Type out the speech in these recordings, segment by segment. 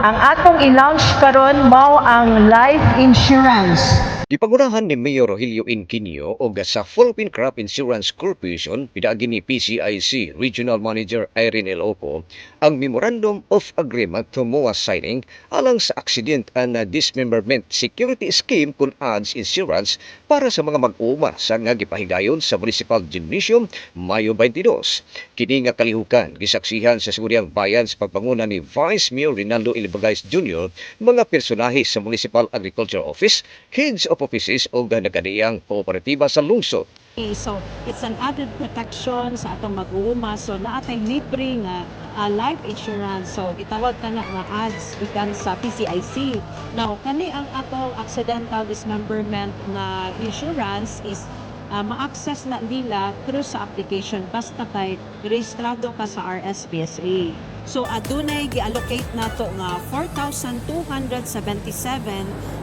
Ang atong i-launch karon mao ang life insurance. Gipangunahan ni Mayor Rogelio Inquinio o sa Philippine Crop Insurance Corporation, pinaagi ni PCIC Regional Manager Irene Elopo, ang Memorandum of Agreement to MOA signing alang sa Accident and Dismemberment Security Scheme kung ADS Insurance para sa mga mag-uuma sa nga gipahigayon sa Municipal Gymnasium Mayo 22. Kini nga kalihukan gisaksihan sa Siguriang Bayan sa pagpanguna ni Vice Mayor Rinaldo Ilibagais Jr. mga personahe sa Municipal Agriculture Office, heads of offices o nagkadiyang kooperatiba sa lungsod. So, it's an added protection sa atong mag-uuma. So, naatay libre nga life insurance. So, itawag ka na nga ads ikan sa PCIC. Now, kani ang atong accidental dismemberment na insurance is ma-access na nila through sa application basta kay rehistrado ka sa RSPSA. So adunay gi-allocate nato nga 4,277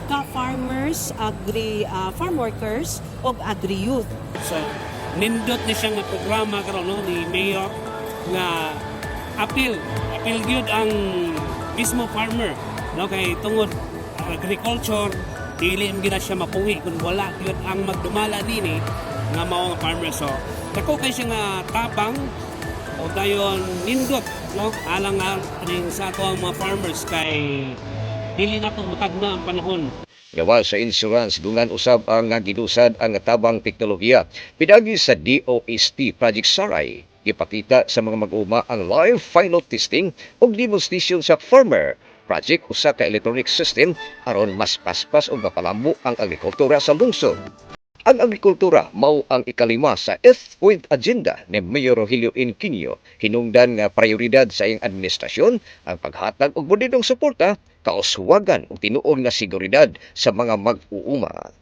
ka farmers, farm workers ug agri-youth. So nindot ni siya nga programa karon no ni Mayor nga appeal gyud ang mismo farmer no kay tungod agriculture dili gina siya mapuwi kung wala gyud ang magdumala nini nga mao nga farmer. So dako kay siya nga tabang o dayon nindot no alang aning sa ato ang mga farmers kay dili na to matagna ang panahon. Gawa sa insurance, dungan usab ang gidusad ang tabang teknolohiya. Pinagi sa DOST Project Saray, ipakita sa mga mag-uma ang live final testing o demonstration sa farmer project usa ka electronic system aron mas paspas o mapalambo ang agrikultura sa lungsod. Ang agrikultura mao ang ikalima sa 8th point agenda ni Mayor Rogelio Inquinio. Hinungdan nga prioridad sa iyang administrasyon ang paghatag og budidong suporta, kauswagan ug tinuod nga seguridad sa mga mag-uuma.